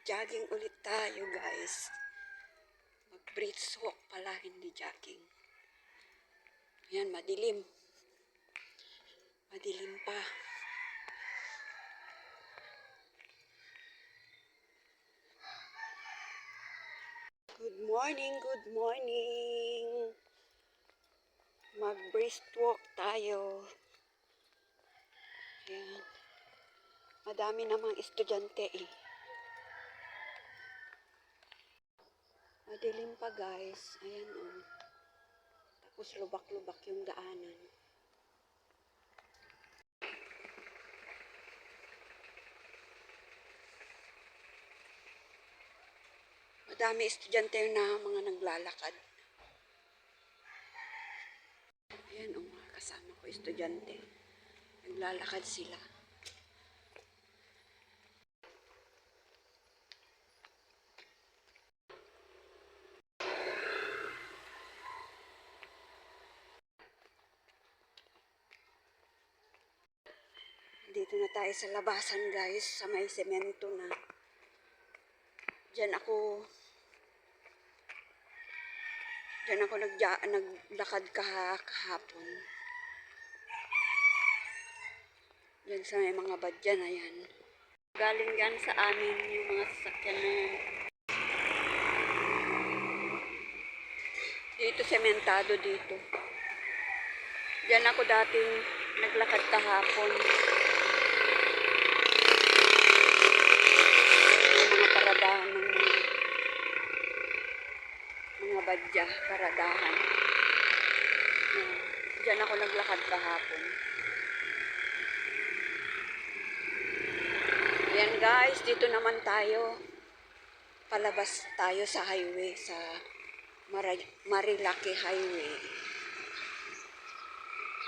Mag-jogging ulit tayo, guys. Mag-brisk walk pala, hindi jogging. Ayan, madilim. Madilim pa. Good morning, good morning. Mag-brisk walk tayo. Ayan. Madami namang estudyante eh. Madilim pa, guys. Ayan oh. Tapos lubak-lubak yung daanan. Madami estudyante na mga naglalakad. Ayan o, mga kasama ko estudyante. Naglalakad sila. Dito na tayo sa labasan, guys, sa may semento na. Diyan ako naglakad kahapon. Diyan sa may mga badya na yan. Galing yan sa amin yung mga sasakyan na yan. Dito sementado dito. Diyan ako dating naglakad kahapon. Yung mga paradahan ng mga badya, paradahan. Diyan ako naglakad kahapon. Ayan guys, dito naman tayo. Palabas tayo sa highway, sa Marilaki Highway.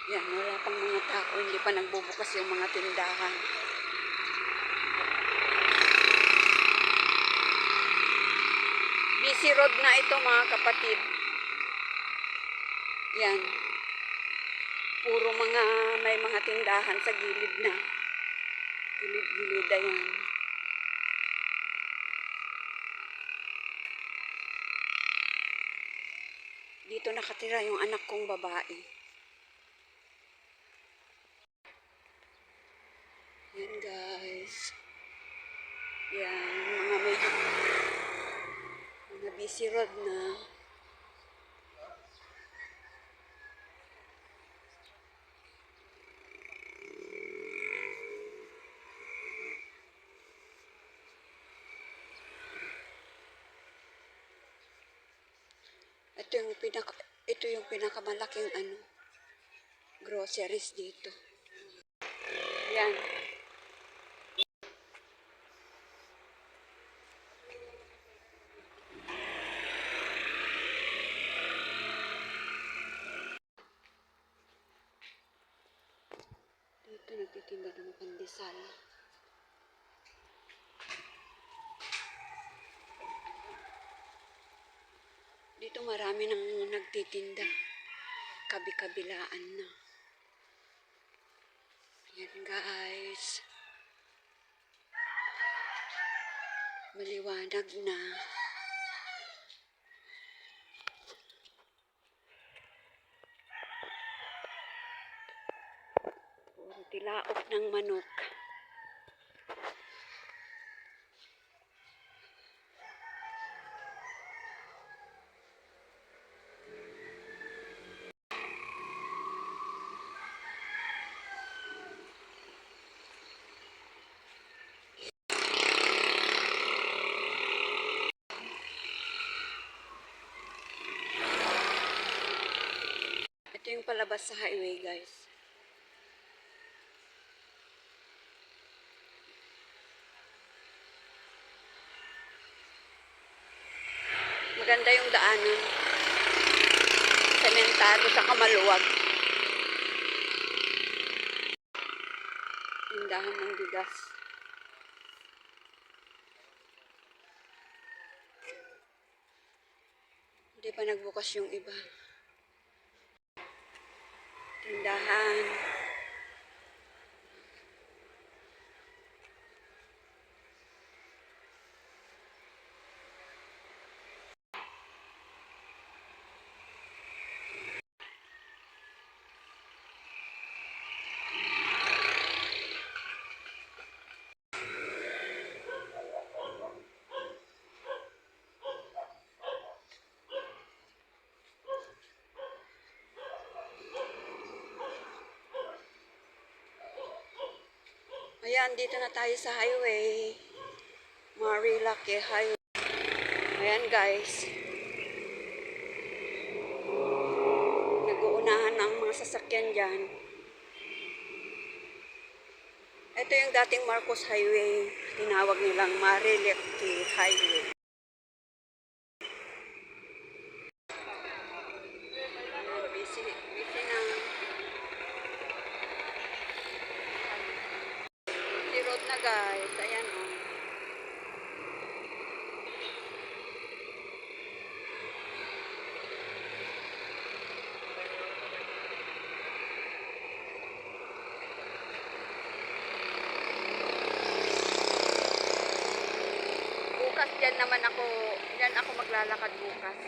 Yan, wala pang mga tao, hindi pa nagbubukas yung mga tindahan. Busy road na ito, mga kapatid. Yan. Puro may mga tindahan sa gilid na. Gilid-gilid, ayan. Dito nakatira yung anak kong babae. Yan guys. Yan, mga busy road na. Ito yung pinakamalaking groceries dito. Yan. Dito nagtitinda ng pandesal. Dito marami nang nagtitinda. Kabi-kabilaan na. Yan guys. Maliwanag na. Puro tilaok ng manok. Ito yung palabas sa highway, guys. Maganda yung daanan. Sementado sa maluwag. Tindahan ng bigas. Hindi pa nagbukas yung iba. Tindahan. Ayan, dito na tayo sa highway. Marilaki Highway. Ayan guys. Nag-uunahan ng mga sasakyan dyan. Ito yung dating Marcos Highway. Tinawag nilang Marilaki Highway. Ayan, busy na. Busy road na guys. Ayan o. Oh. Bukas dyan ako maglalakad bukas.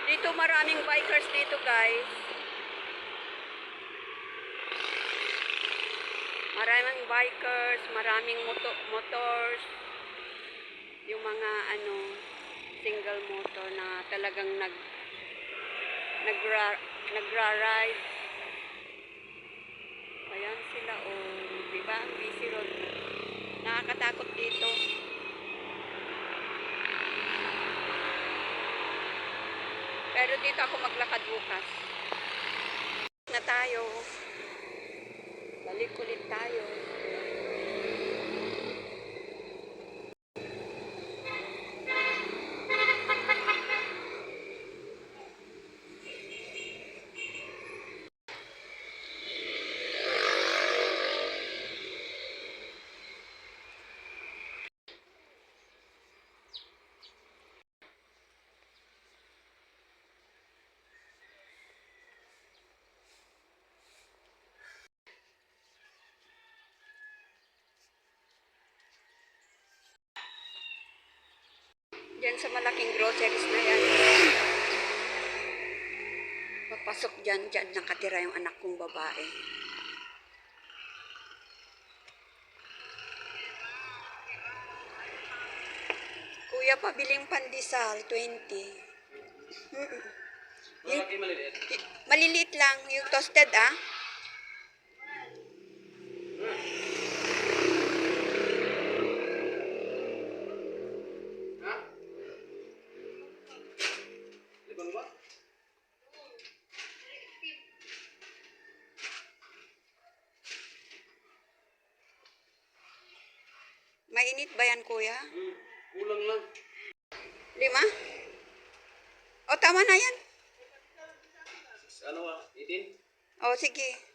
Dito maraming bikers dito guys. Maraming bikers, maraming motors. Yung mga single motor na talagang nagra-ride. Ayan sila oh, 'di ba? Ang busy road. Nakakatakot dito. Pero dito ako maglakad bukas. Na tayo. Balik ulit tayo. Diyan sa malaking groceries na yan. Papasok dyan nakatira yung anak kong babae. Kuya, pabiling pandesal, 20. Malaki, maliliit? Maliliit lang, yung toasted ah. Mainit ba yan, kuya? Kulang lang. 5? O, tama na yan. Ano 18? O, sige.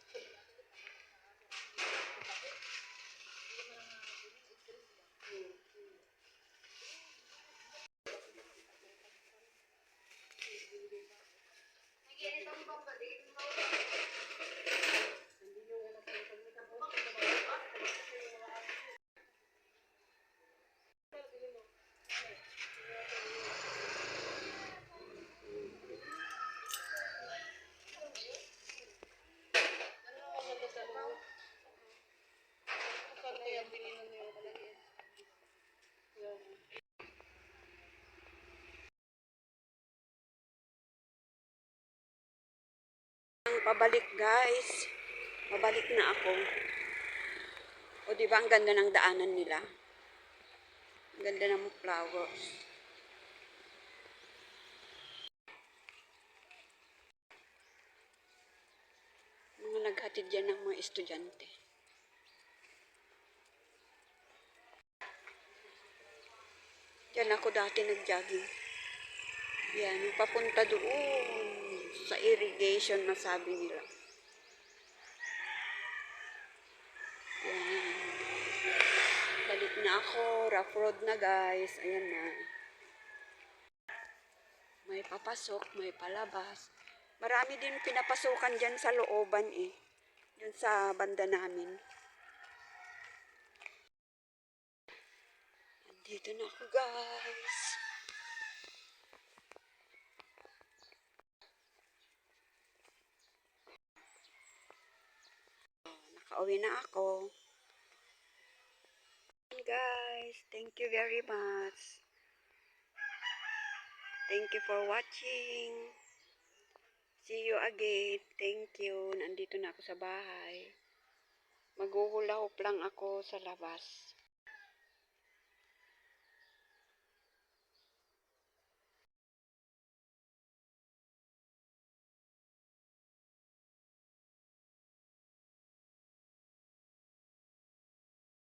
Pabalik guys. Pabalik na ako. O diba ang ganda ng daanan nila? Ang ganda ng flowers. Mga naghatid dyan ng mga estudyante. Diyan ako dati nag-jogging. Yan, papunta doon sa irrigation na sabi nila. Yan. Balik na ako. Rough road na guys. Ayan na. May papasok, may palabas. Marami din pinapasukan dyan sa looban eh. Yun sa banda namin. Dito na ako guys. Nakauwi na ako. Guys, thank you very much. Thank you for watching. See you again. Thank you. Nandito na ako sa bahay. Maghuhula-hop lang ako sa labas.